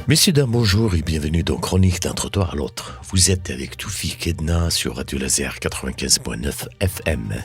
Messieurs, dames, bonjour et bienvenue dans Chronique d'un trottoir à l'autre. Vous êtes avec Toufik Edna sur Radio Laser 95.9 FM.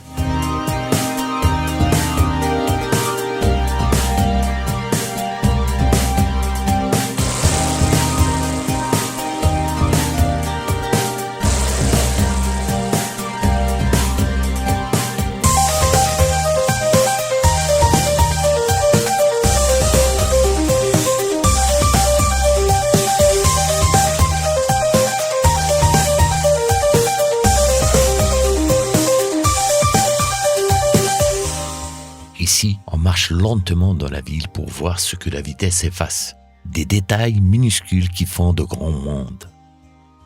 Ici, on marche lentement dans la ville pour voir ce que la vitesse efface. Des détails minuscules qui font de grands mondes.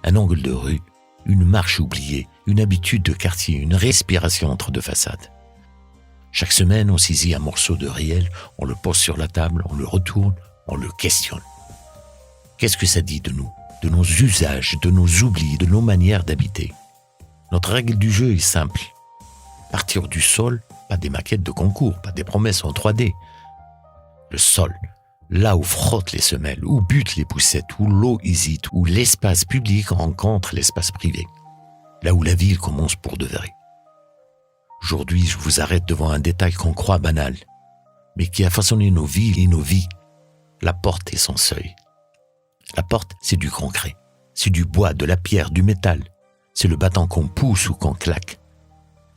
Un angle de rue, une marche oubliée, une habitude de quartier, une respiration entre deux façades. Chaque semaine, on saisit un morceau de réel, on le pose sur la table, on le retourne, on le questionne. Qu'est-ce que ça dit de nous, de nos usages, de nos oublis, de nos manières d'habiter? Notre règle du jeu est simple. Partir du sol, pas des maquettes de concours, pas des promesses en 3D. Le sol, là où frottent les semelles, où butent les poussettes, où l'eau hésite, où l'espace public rencontre l'espace privé. Là où la ville commence pour de vrai. Aujourd'hui, je vous arrête devant un détail qu'on croit banal, mais qui a façonné nos villes et nos vies. La porte et son seuil. La porte, c'est du concret. C'est du bois, de la pierre, du métal. C'est le battant qu'on pousse ou qu'on claque.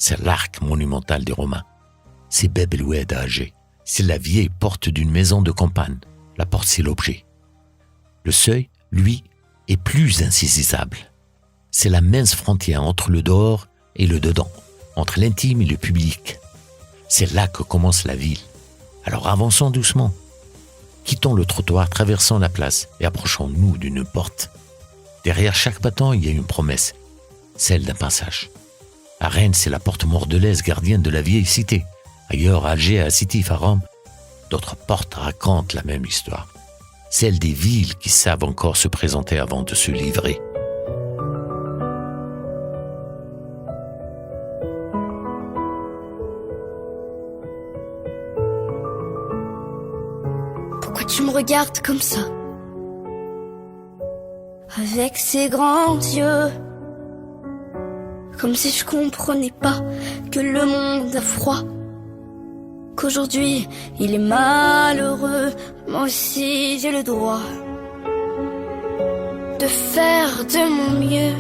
C'est l'arc monumental des Romains. C'est Bab el-Oued à Alger. C'est la vieille porte d'une maison de campagne. La porte, c'est l'objet. Le seuil, lui, est plus insaisissable. C'est la mince frontière entre le dehors et le dedans, entre l'intime et le public. C'est là que commence la ville. Alors avançons doucement. Quittons le trottoir, traversons la place et approchons-nous d'une porte. Derrière chaque battant, il y a une promesse, celle d'un passage. À Rennes, c'est la porte mordelaise gardienne de la vieille cité. Ailleurs, à Alger, à Sétif, à Rome, d'autres portes racontent la même histoire. Celle des villes qui savent encore se présenter avant de se livrer. Pourquoi tu me regardes comme ça? Avec ces grands yeux, comme si je comprenais pas que le monde a froid, qu'aujourd'hui il est malheureux. Moi aussi j'ai le droit de faire de mon mieux.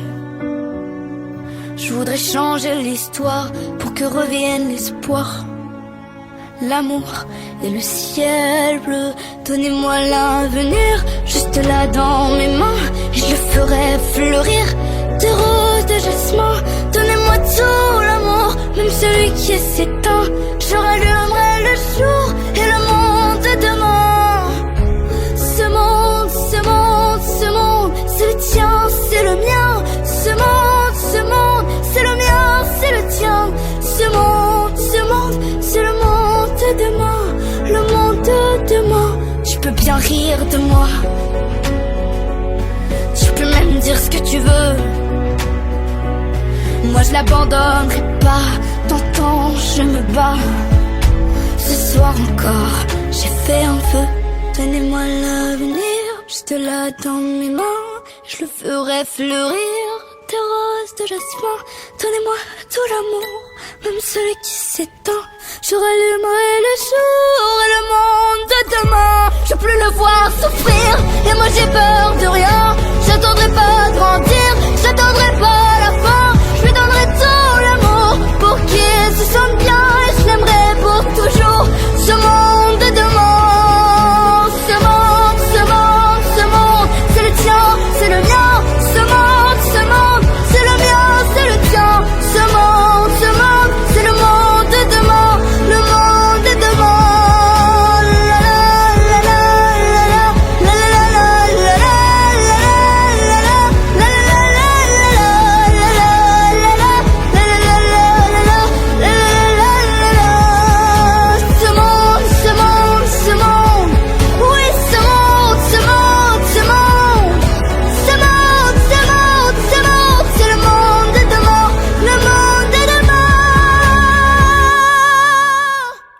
Je voudrais changer l'histoire pour que revienne l'espoir, l'amour et le ciel bleu. Donnez-moi l'avenir, juste là dans mes mains, et je le ferai fleurir de roses, de jasmin. Donnez-moi tout l'amour, même celui qui est s'éteint. Je rallumerai le jour et le monde de demain. Ce monde, ce monde, ce monde, c'est le tien, c'est le mien. Ce monde, c'est le mien, c'est le tien. Ce monde, c'est le monde de demain. Le monde de demain. Tu peux bien rire de moi, tu peux même dire ce que tu veux. Moi je l'abandonnerai pas, t'entends, je me bats. Ce soir encore, j'ai fait un feu. Donnez-moi l'avenir, juste là dans mes mains. Je le ferai fleurir, de roses, de jasmin. Donnez-moi tout l'amour, même celui qui s'éteint. Je rallumerai le jour et le monde de demain. Je veux plus le voir souffrir, et moi j'ai peur de rien. J'attendrai pas de grandir, j'attendrai pas la fin. Je lui donnerai tout l'amour pour qu'il se sente bien, et je l'aimerai pour toujours. Ce monde de demain, ce monde, ce monde, ce monde, c'est le tien, c'est le mien. Ce monde, c'est le mien, c'est le tien. Ce monde, c'est le monde de demain, le monde de demain.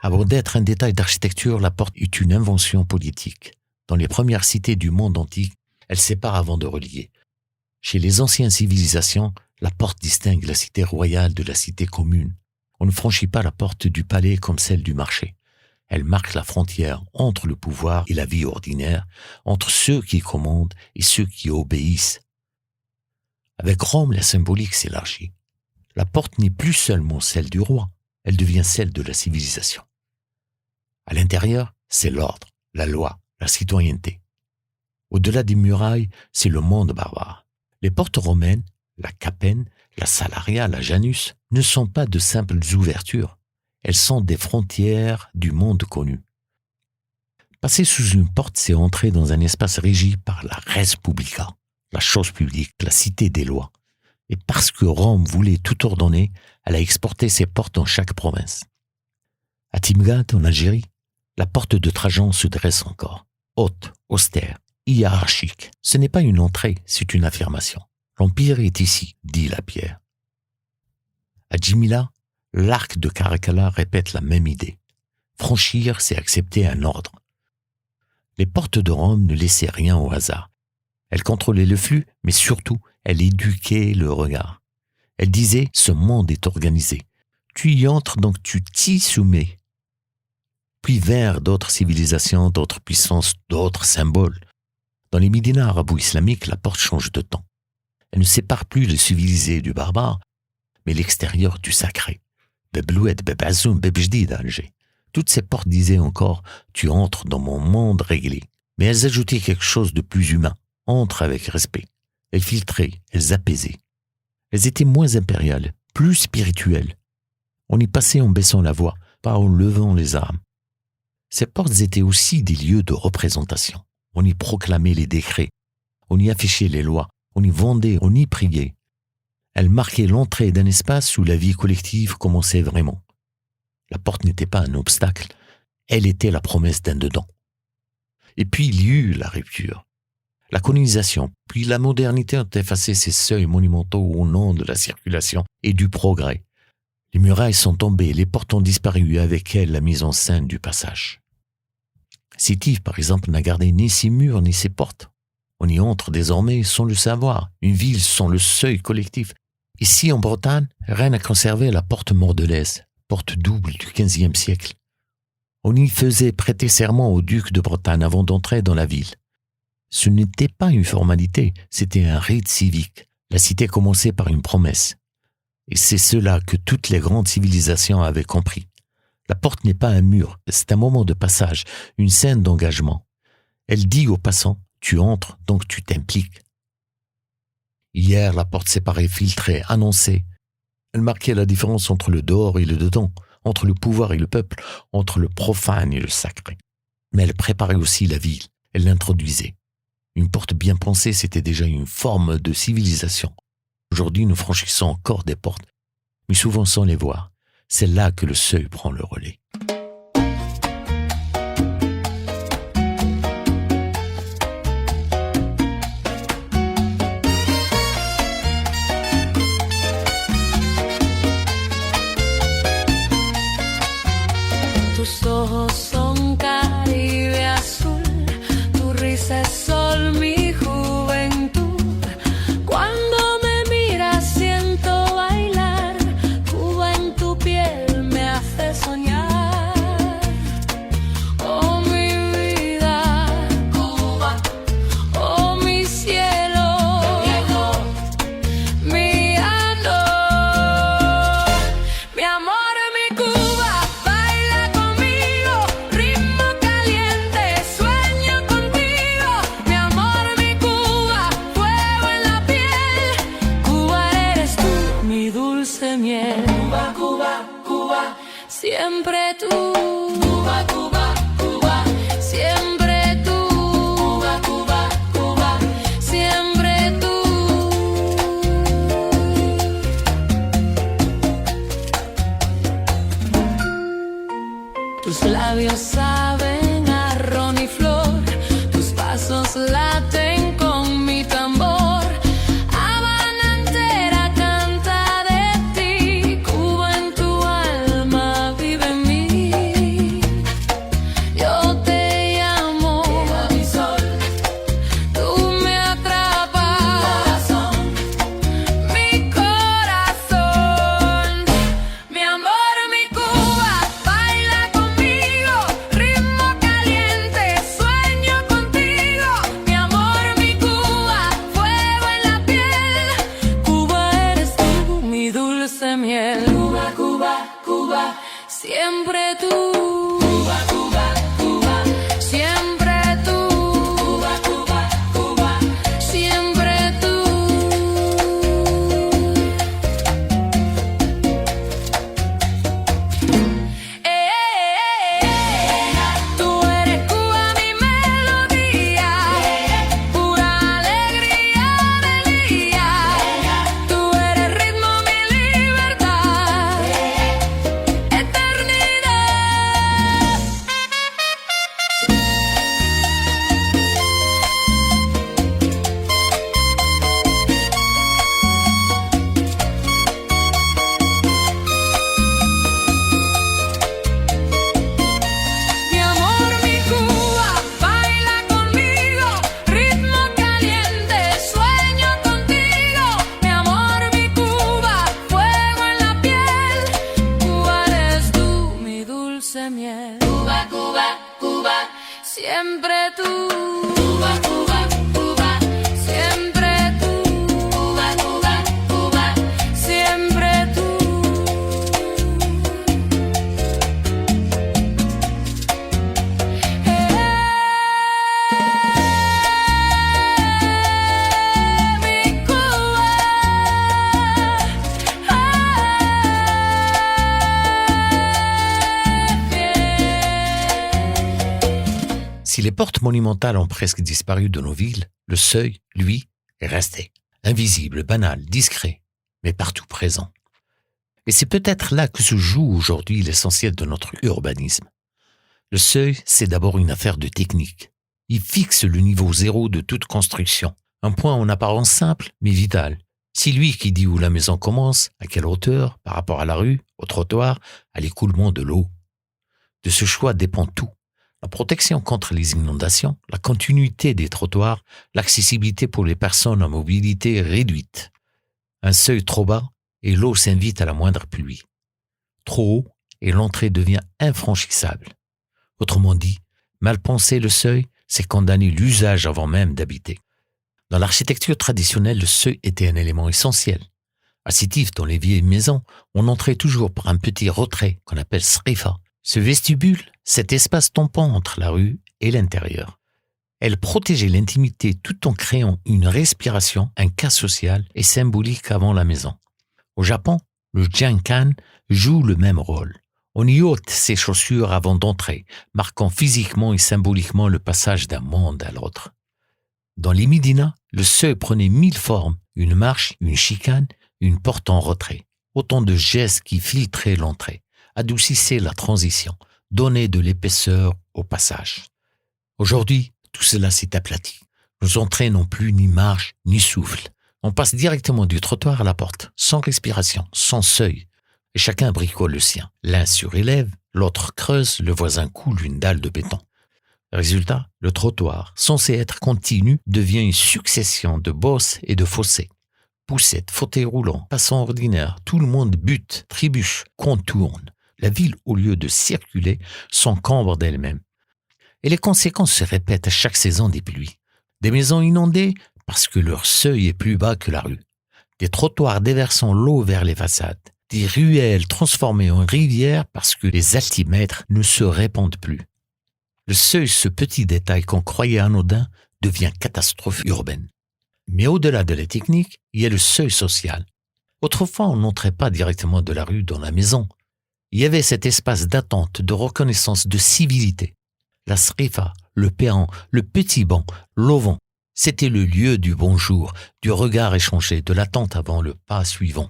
Avant d'être un détail d'architecture, la porte est une invention politique. Dans les premières cités du monde antique, elles séparent avant de relier. Chez les anciennes civilisations, la porte distingue la cité royale de la cité commune. On ne franchit pas la porte du palais comme celle du marché. Elle marque la frontière entre le pouvoir et la vie ordinaire, entre ceux qui commandent et ceux qui obéissent. Avec Rome, la symbolique s'élargit. La porte n'est plus seulement celle du roi, elle devient celle de la civilisation. À l'intérieur, c'est l'ordre, la loi, la citoyenneté. Au-delà des murailles, c'est le monde barbare. Les portes romaines, la Capenne, la Salaria, la Janus, ne sont pas de simples ouvertures. Elles sont des frontières du monde connu. Passer sous une porte, c'est entrer dans un espace régi par la res publica, la chose publique, la cité des lois. Et parce que Rome voulait tout ordonner, elle a exporté ses portes dans chaque province. À Timgat, en Algérie, la porte de Trajan se dresse encore, haute, austère, hiérarchique. Ce n'est pas une entrée, c'est une affirmation. L'Empire est ici, dit la pierre. À Djimila, l'arc de Caracalla répète la même idée. Franchir, c'est accepter un ordre. Les portes de Rome ne laissaient rien au hasard. Elles contrôlaient le flux, mais surtout, elles éduquaient le regard. Elles disaient, ce monde est organisé. Tu y entres, donc tu t'y soumets. Puis vers d'autres civilisations, d'autres puissances, d'autres symboles. Dans les médinas arabo-islamiques, la porte change de temps. Elle ne sépare plus le civilisé du barbare, mais l'extérieur du sacré. Bebloued, Bebazoum, Bebjdid, Alger. Toutes ces portes disaient encore, tu entres dans mon monde réglé. Mais elles ajoutaient quelque chose de plus humain. Entre avec respect. Elles filtraient, elles apaisaient. Elles étaient moins impériales, plus spirituelles. On y passait en baissant la voix, pas en levant les armes. Ces portes étaient aussi des lieux de représentation. On y proclamait les décrets, on y affichait les lois, on y vendait, on y priait. Elles marquaient l'entrée d'un espace où la vie collective commençait vraiment. La porte n'était pas un obstacle, elle était la promesse d'un dedans. Et puis il y eut la rupture. La colonisation, puis la modernité ont effacé ces seuils monumentaux au nom de la circulation et du progrès. Les murailles sont tombées, les portes ont disparu, avec elles la mise en scène du passage. Sétif, par exemple, n'a gardé ni ses murs ni ses portes. On y entre désormais sans le savoir, une ville sans le seuil collectif. Ici, en Bretagne, Rennes a conservé la porte mordelaise, porte double du XVe siècle. On y faisait prêter serment au duc de Bretagne avant d'entrer dans la ville. Ce n'était pas une formalité, c'était un rite civique. La cité commençait par une promesse. Et c'est cela que toutes les grandes civilisations avaient compris. La porte n'est pas un mur, c'est un moment de passage, une scène d'engagement. Elle dit aux passants, tu entres, donc tu t'impliques. Hier, la porte séparait, filtrait, annonçait. Elle marquait la différence entre le dehors et le dedans, entre le pouvoir et le peuple, entre le profane et le sacré. Mais elle préparait aussi la ville, elle l'introduisait. Une porte bien pensée, c'était déjà une forme de civilisation. Aujourd'hui, nous franchissons encore des portes, mais souvent sans les voir. C'est là que le seuil prend le relais. Tus ojos son Caribe azul, tu risa es sol, mi juventud. Cuando me miras siento bailar, Cuba en tu piel me hace soñar. Oh mi vida, Cuba, oh mi cielo, mi amor, mi amor, mi Cuba. Cuba, Cuba, Cuba, siempre tú. Cuba, Cuba, Cuba, siempre tú. Cuba, Cuba, Cuba, siempre tú. Tus labios saben a ron y flor, tus pasos laten con mi tambor. siempre tú. Cuba, Cuba, Cuba, siempre tú. Cuba, Cuba, Cuba, siempre tú. Tú eres Cuba, mi melodía, pura alegría del día. Tú eres ritmo, mi libertad, eternidad. Mi amor, mi Cuba, baila conmigo, ritmo caliente, sueño contigo. Mi amor, mi Cuba, fuego en la piel. Cuba eres tú, mi dulce miel. Cuba, Cuba, Cuba, siempre tú. Cuba, Cuba, Cuba, siempre tú. Cuba, Cuba, Cuba, siempre tú. Mi Cuba, Si les portes monumentales ont presque disparu de nos villes, le seuil, lui, est resté. Invisible, banal, discret, mais partout présent. Et c'est peut-être là que se joue aujourd'hui l'essentiel de notre urbanisme. Le seuil, c'est d'abord une affaire de technique. Il fixe le niveau zéro de toute construction. Un point en apparence simple, mais vital. C'est lui qui dit où la maison commence, à quelle hauteur, par rapport à la rue, au trottoir, à l'écoulement de l'eau. De ce choix dépend tout. La protection contre les inondations, la continuité des trottoirs, l'accessibilité pour les personnes à mobilité réduite. Un seuil trop bas et l'eau s'invite à la moindre pluie. Trop haut et l'entrée devient infranchissable. Autrement dit, mal penser le seuil, c'est condamner l'usage avant même d'habiter. Dans l'architecture traditionnelle, le seuil était un élément essentiel. À Sétif, dans les vieilles maisons, on entrait toujours par un petit retrait qu'on appelle srifa. Ce vestibule, cet espace tampon entre la rue et l'intérieur. Elle protégeait l'intimité tout en créant une respiration, un cas social et symbolique avant la maison. Au Japon, le jankan joue le même rôle. On y ôte ses chaussures avant d'entrer, marquant physiquement et symboliquement le passage d'un monde à l'autre. Dans les Médinas, le seuil prenait 1000 formes, une marche, une chicane, une porte en retrait. Autant de gestes qui filtraient l'entrée, adoucissaient la transition, donnaient de l'épaisseur au passage. Aujourd'hui, tout cela s'est aplati. Nos entrées n'ont plus ni marche, ni souffle. On passe directement du trottoir à la porte, sans respiration, sans seuil. Et chacun bricole le sien. L'un surélève, l'autre creuse, le voisin coule une dalle de béton. Résultat, le trottoir, censé être continu, devient une succession de bosses et de fossés. Poussettes, fauteuils roulants, passants ordinaires, tout le monde bute, trébuche, contourne. La ville, au lieu de circuler, s'encombre d'elle-même. Et les conséquences se répètent à chaque saison des pluies. Des maisons inondées parce que leur seuil est plus bas que la rue. Des trottoirs déversant l'eau vers les façades. Des ruelles transformées en rivières parce que les altimètres ne se répandent plus. Le seuil, ce petit détail qu'on croyait anodin, devient catastrophe urbaine. Mais au-delà de la technique, il y a le seuil social. Autrefois, on n'entrait pas directement de la rue dans la maison. Il y avait cet espace d'attente, de reconnaissance, de civilité. La srifa, le perron, le petit banc, l'auvent, c'était le lieu du bonjour, du regard échangé, de l'attente avant le pas suivant.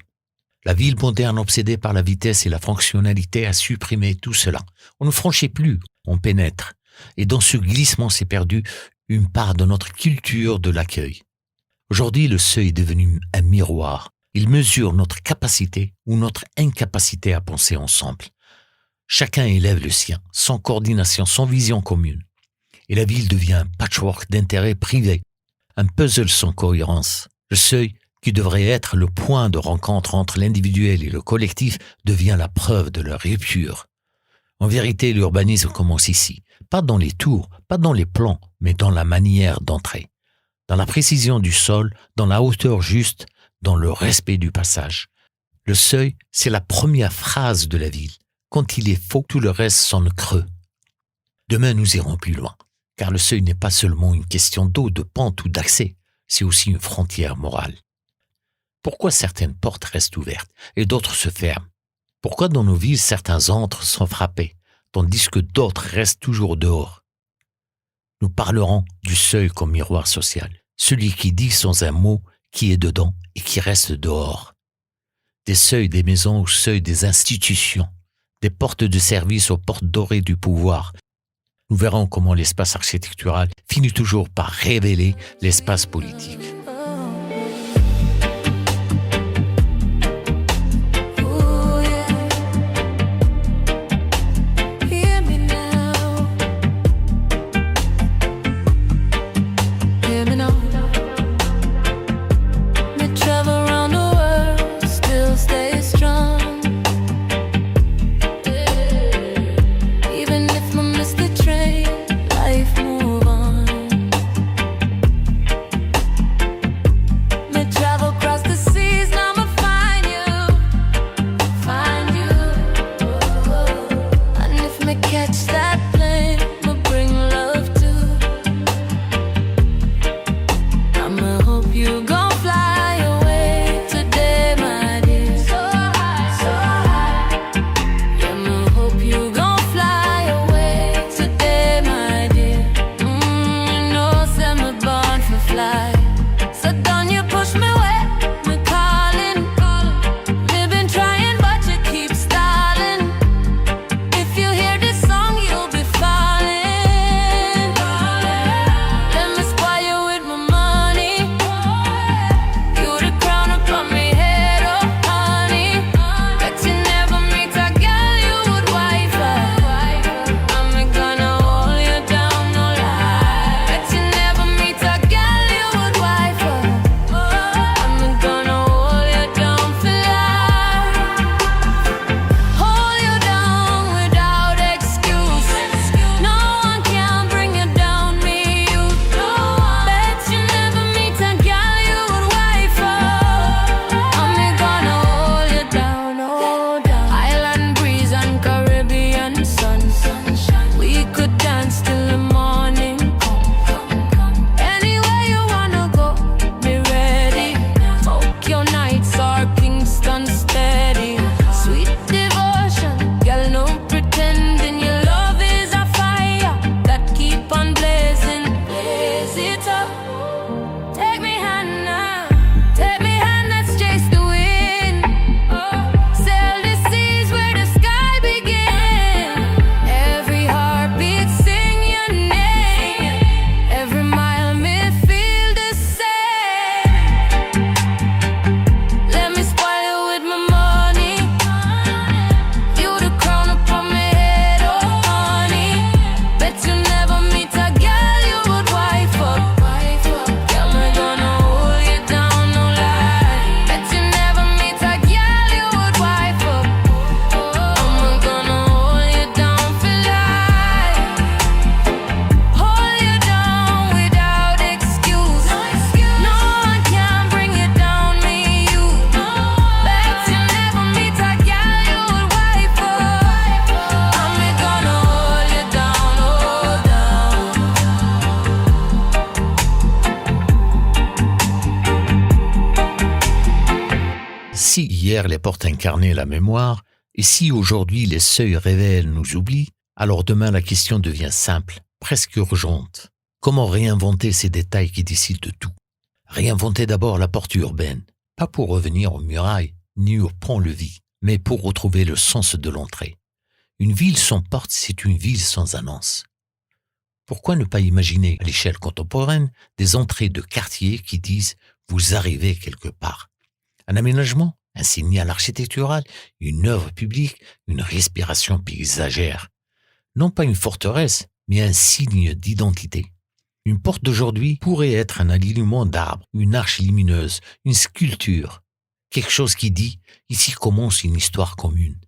La ville moderne obsédée par la vitesse et la fonctionnalité a supprimé tout cela. On ne franchit plus, on pénètre. Et dans ce glissement s'est perdue une part de notre culture de l'accueil. Aujourd'hui, le seuil est devenu un miroir. Il mesure notre capacité ou notre incapacité à penser ensemble. Chacun élève le sien, sans coordination, sans vision commune. Et la ville devient un patchwork d'intérêts privés, un puzzle sans cohérence. Le seuil, qui devrait être le point de rencontre entre l'individuel et le collectif, devient la preuve de leur rupture. En vérité, l'urbanisme commence ici, pas dans les tours, pas dans les plans, mais dans la manière d'entrer. Dans la précision du sol, dans la hauteur juste, dans le respect du passage. Le seuil, c'est la première phrase de la ville. Quand il est faux, tout le reste sonne creux. Demain, nous irons plus loin, car le seuil n'est pas seulement une question d'eau, de pente ou d'accès, c'est aussi une frontière morale. Pourquoi certaines portes restent ouvertes et d'autres se ferment? Pourquoi dans nos villes certains entrent sans frapper, tandis que d'autres restent toujours dehors? Nous parlerons du seuil comme miroir social, celui qui dit sans un mot qui est dedans et qui reste dehors. Des seuils des maisons au seuil des institutions, des portes de service aux portes dorées du pouvoir. Nous verrons comment l'espace architectural finit toujours par révéler l'espace politique. Si hier les portes incarnaient la mémoire, et si aujourd'hui les seuils révèlent nos oublis, alors demain la question devient simple, presque urgente. Comment réinventer ces détails qui décident de tout? Réinventer d'abord la porte urbaine, pas pour revenir aux murailles, ni au pont-levis, mais pour retrouver le sens de l'entrée. Une ville sans porte, c'est une ville sans annonce. Pourquoi ne pas imaginer, à l'échelle contemporaine, des entrées de quartiers qui disent « vous arrivez quelque part ». Un aménagement, un signal architectural, une œuvre publique, une respiration paysagère. Non pas une forteresse, mais un signe d'identité. Une porte d'aujourd'hui pourrait être un alignement d'arbres, une arche lumineuse, une sculpture. Quelque chose qui dit « ici commence une histoire commune ».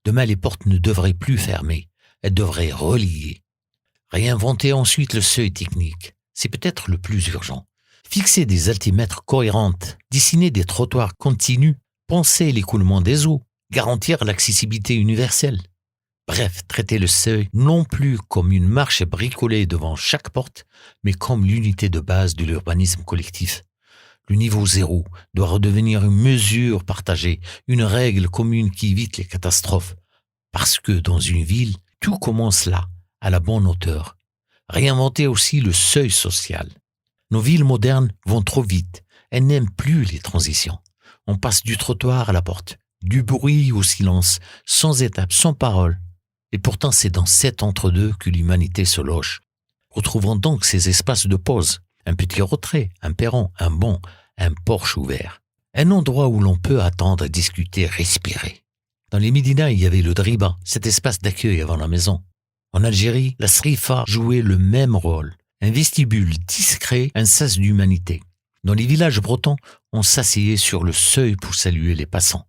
Demain, les portes ne devraient plus fermer, elles devraient relier. Réinventer ensuite le seuil technique, c'est peut-être le plus urgent. Fixer des altimètres cohérentes, dessiner des trottoirs continus, penser l'écoulement des eaux, garantir l'accessibilité universelle. Bref, traiter le seuil non plus comme une marche bricolée devant chaque porte, mais comme l'unité de base de l'urbanisme collectif. Le niveau 0 doit redevenir une mesure partagée, une règle commune qui évite les catastrophes. Parce que dans une ville, tout commence là, à la bonne hauteur. Réinventer aussi le seuil social. Nos villes modernes vont trop vite. Elles n'aiment plus les transitions. On passe du trottoir à la porte, du bruit au silence, sans étape, sans parole. Et pourtant, c'est dans cet entre-deux que l'humanité se loge. Retrouvons donc ces espaces de pause. Un petit retrait, un perron, un banc, un porche ouvert. Un endroit où l'on peut attendre, discuter, respirer. Dans les Médinas, il y avait le driba, cet espace d'accueil avant la maison. En Algérie, la srifa jouait le même rôle. Un vestibule discret, un sas d'humanité. Dans les villages bretons, on s'asseyait sur le seuil pour saluer les passants.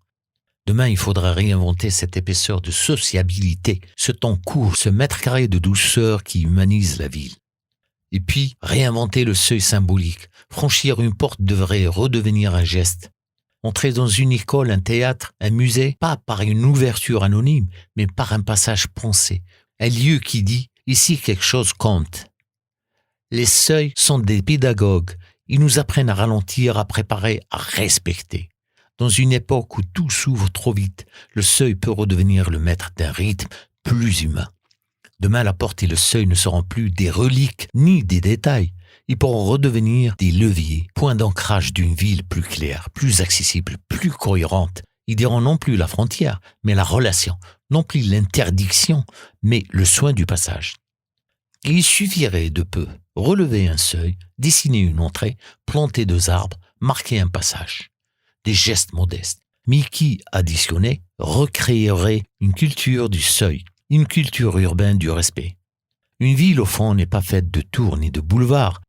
Demain, il faudra réinventer cette épaisseur de sociabilité, ce temps court, ce mètre carré de douceur qui humanise la ville. Et puis, réinventer le seuil symbolique. Franchir une porte devrait redevenir un geste. Entrer dans une école, un théâtre, un musée, pas par une ouverture anonyme, mais par un passage pensé. Un lieu qui dit « ici quelque chose compte ». Les seuils sont des pédagogues. Ils nous apprennent à ralentir, à préparer, à respecter. Dans une époque où tout s'ouvre trop vite, le seuil peut redevenir le maître d'un rythme plus humain. Demain, la porte et le seuil ne seront plus des reliques ni des détails. Ils pourront redevenir des leviers, points d'ancrage d'une ville plus claire, plus accessible, plus cohérente. Ils diront non plus la frontière, mais la relation, non plus l'interdiction, mais le soin du passage. Et il suffirait de peu relever un seuil, dessiner une entrée, planter 2 arbres, marquer un passage. Des gestes modestes, mais qui, additionnés, recréeraient une culture du seuil. Une culture urbaine du respect. Une ville, au fond, n'est pas faite de tours ni de boulevards.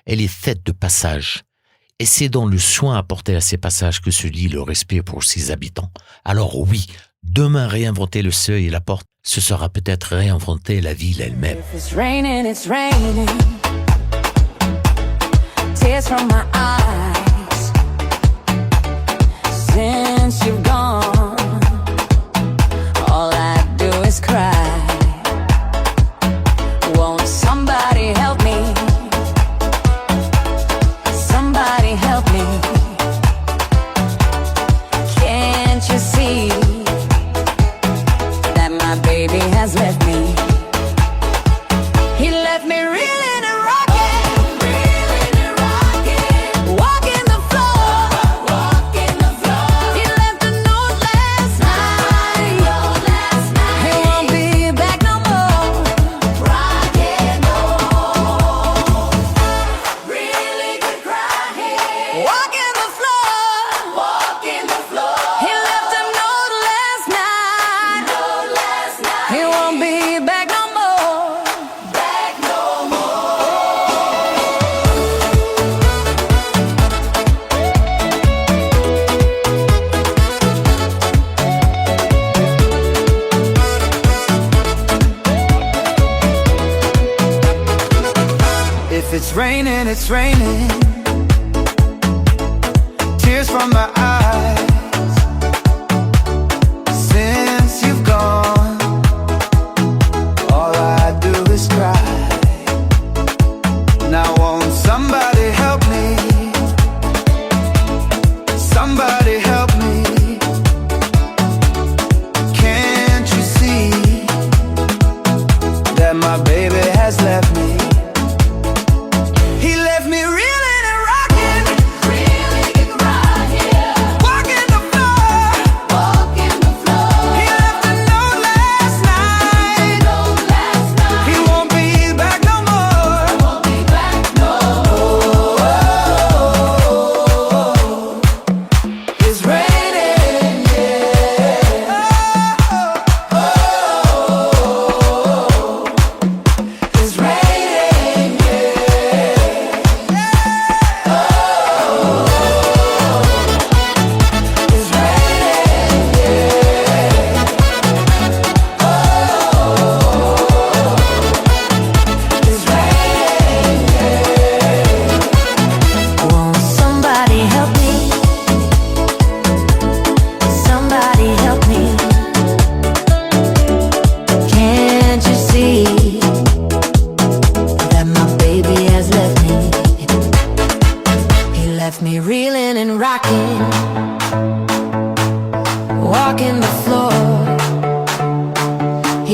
Elle est faite de passages. Et c'est dans le soin apporté à ces passages que se lie le respect pour ses habitants. Alors oui, demain réinventer le seuil et la porte, ce sera peut-être réinventer la ville elle-même. If it's raining, it's raining. Tears from my eyes. Since you've gone, all I do is cry. Won't somebody help me? Somebody help me. Can't you see that my baby has left me? He left me reeling and rocking, walking the floor. He left a note last night. He won't be back no more. Really good crying. Walking the floor. He left a note last night. He won't be back no more. If it's raining, it's raining. Tears from my eyes. Since you've gone, all I do is cry. Now won't somebody help me? Somebody help me. Can't you see that my baby has left me? He left me reeling and rocking,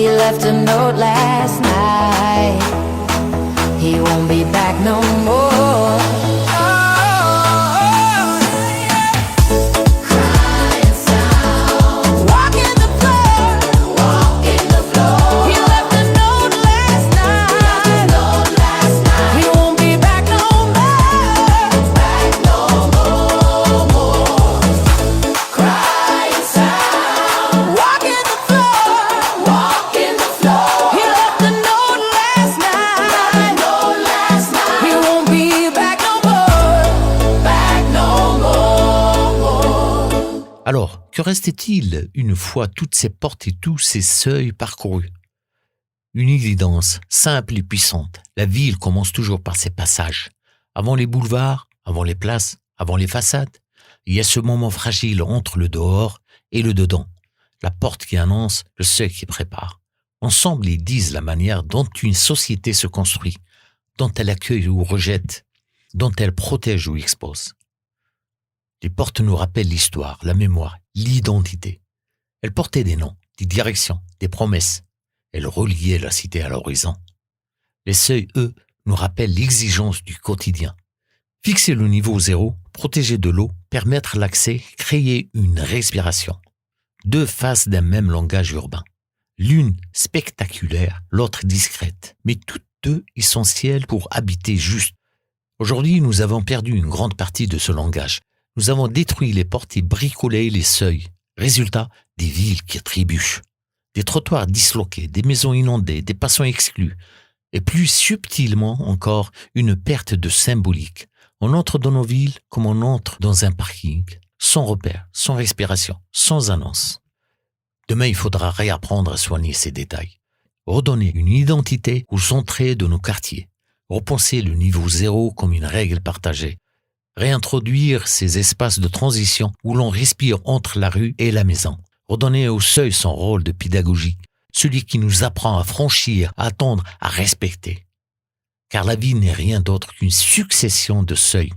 He left a note last night. He won't be back no more. Crying sound. Walking the floor. Walking the floor. He left a note last night. He won't be back no more. Back no more. Crying sound. Walking the floor. Walking the floor. He left a note last night. He won't be back no more. Back no more. Alors, que restait-il une fois toutes ces portes et tous ces seuils parcourus? Une évidence simple et puissante. La ville commence toujours par ses passages. Avant les boulevards, avant les places, avant les façades, il y a ce moment fragile entre le dehors et le dedans. La porte qui annonce, le seuil qui prépare. Ensemble, ils disent la manière dont une société se construit, dont elle accueille ou rejette, dont elle protège ou expose. Les portes nous rappellent l'histoire, la mémoire, l'identité. Elles portaient des noms, des directions, des promesses. Elles reliaient la cité à l'horizon. Les seuils, eux, nous rappellent l'exigence du quotidien. Fixer le niveau zéro, protéger de l'eau, permettre l'accès, créer une respiration. Deux faces d'un même langage urbain. L'une spectaculaire, l'autre discrète, mais toutes deux essentielles pour habiter juste. Aujourd'hui, nous avons perdu une grande partie de ce langage. Nous avons détruit les portes et bricolé les seuils. Résultat, des villes qui trébuchent. Des trottoirs disloqués, des maisons inondées, des passants exclus. Et plus subtilement encore, une perte de symbolique. On entre dans nos villes comme on entre dans un parking, sans repère, sans respiration, sans annonce. Demain, il faudra réapprendre à soigner ces détails. Redonner une identité aux entrées de nos quartiers. Repenser le niveau zéro comme une règle partagée. Réintroduire ces espaces de transition où l'on respire entre la rue et la maison. Redonner au seuil son rôle de pédagogie, celui qui nous apprend à franchir, à attendre, à respecter. Car la vie n'est rien d'autre qu'une succession de seuils.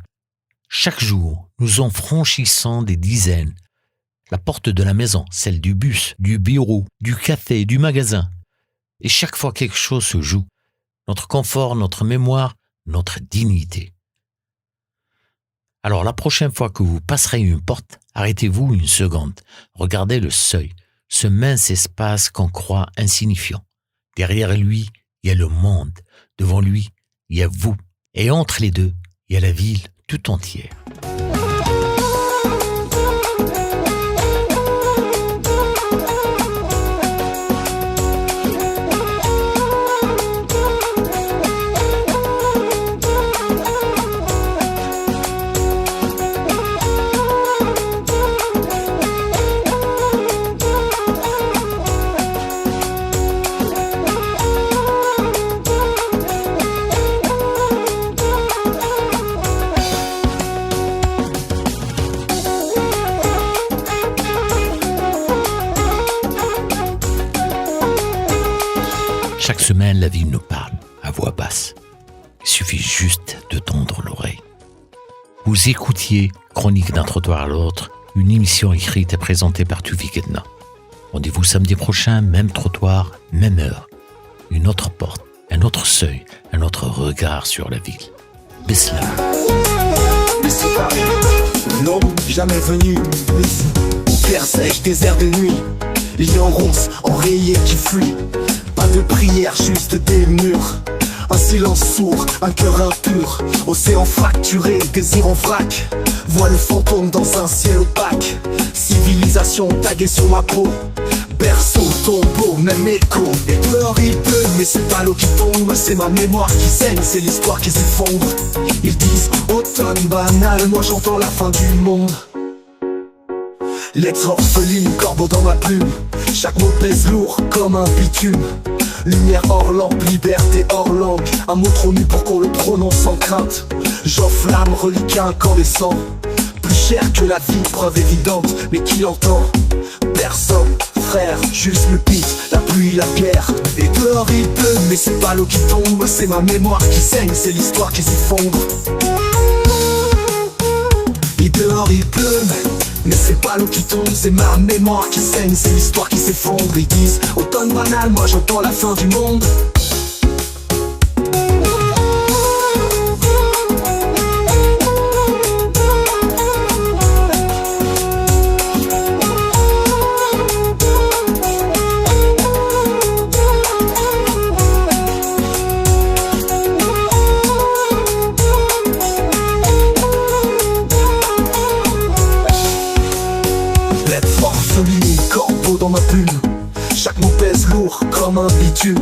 Chaque jour, nous en franchissons des dizaines. La porte de la maison, celle du bus, du bureau, du café, du magasin. Et chaque fois quelque chose se joue. Notre confort, notre mémoire, notre dignité. Alors la prochaine fois que vous passerez une porte, arrêtez-vous une seconde. Regardez le seuil, ce mince espace qu'on croit insignifiant. Derrière lui, il y a le monde. Devant lui, il y a vous. Et entre les deux, il y a la ville tout entière. Chaque semaine, la ville nous parle, à voix basse. Il suffit juste de tendre l'oreille. Vous écoutiez Chronique d'un trottoir à l'autre, une émission écrite et présentée par Tuvik Edna. Rendez-vous samedi prochain, même trottoir, même heure. Une autre porte, un autre seuil, un autre regard sur la ville. Bislam. L'homme jamais venu ici, où terre sèche, désert de nuit. Lion ronce, enrayé qui fuit. Pas de prière, juste des murs. Un silence sourd, un cœur impur. Océan fracturé, désir en vrac. Vois le fantôme dans un ciel opaque. Civilisation taguée sur ma peau. Berceau, tombeau, même écho. Et dehors il pleut, mais c'est pas l'eau qui tombe. C'est ma mémoire qui saigne, c'est l'histoire qui s'effondre. Ils disent automne banal, moi j'entends la fin du monde. Lettre orpheline, corbeau dans ma plume. Chaque mot pèse lourd comme un bitume. Lumière hors lampe, liberté hors langue. Un mot trop nu pour qu'on le prononce sans crainte. J'enflamme, reliquat incandescent. Plus cher que la vie, preuve évidente. Mais qui l'entend? Personne, frère, juste le pit, la pluie, la guerre. Et dehors il pleut, mais c'est pas l'eau qui tombe. C'est ma mémoire qui saigne, c'est l'histoire qui s'effondre. Et dehors il pleut, Mais c'est pas l'eau qui tombe, c'est ma mémoire qui saigne, c'est l'histoire qui s'effondre. Ils disent automne banal, moi j'entends la fin du monde. Corbeau dans ma plume, chaque mot pèse lourd comme un bitume.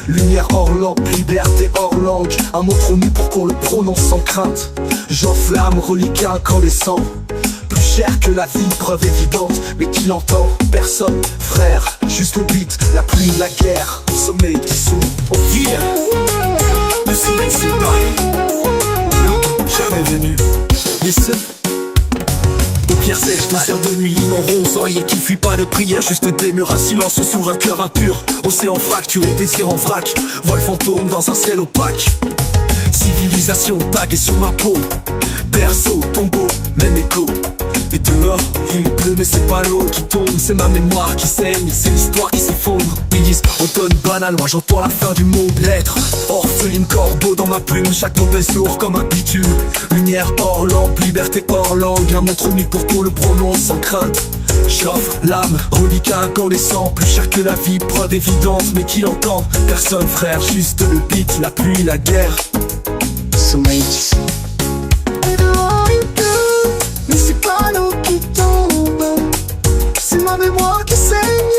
Lumière hors lampe, liberté hors langue, un mot trop nu pour qu'on le prononce sans crainte. J'enflamme, reliquat incandescent, plus cher que la vie, preuve évidente. Mais qui l'entend? Personne, frère, juste le beat, la pluie, la guerre. Sommeil qui s'ouvre, au dire le sommeil c'est pas jamais venu. Listen. Pierre sèche, 2 heures de nuit, ligne en rose, oreiller qui fuit pas de prière, juste des murs, un silence sur un cœur impur. Océan fracturé, désir en vrac, vol fantôme dans un ciel opaque. Civilisation taguée sur ma peau, berceau, tombeau, même écho. Et dehors, il pleut mais c'est pas l'eau qui tombe, c'est ma mémoire qui saigne, c'est l'histoire qui s'effondre. Ils disent automne banal, moi j'entends la fin du monde. Lettre, orpheline, corbeau dans ma plume, chaque mot pèse lourd comme un bitume. Lumière hors lampe, liberté hors langue, un mot trop nu pour qu'on le prononce sans crainte. J'offre l'âme, reliquat incandescent, plus cher que la vie, preuve évidente. Mais qui l'entend? Personne frère, juste le beat, la pluie, la guerre. Sommeil d'ici. Et dehors il pleut, mais c'est pas l'eau qui tombe, c'est ma mémoire qui saigne,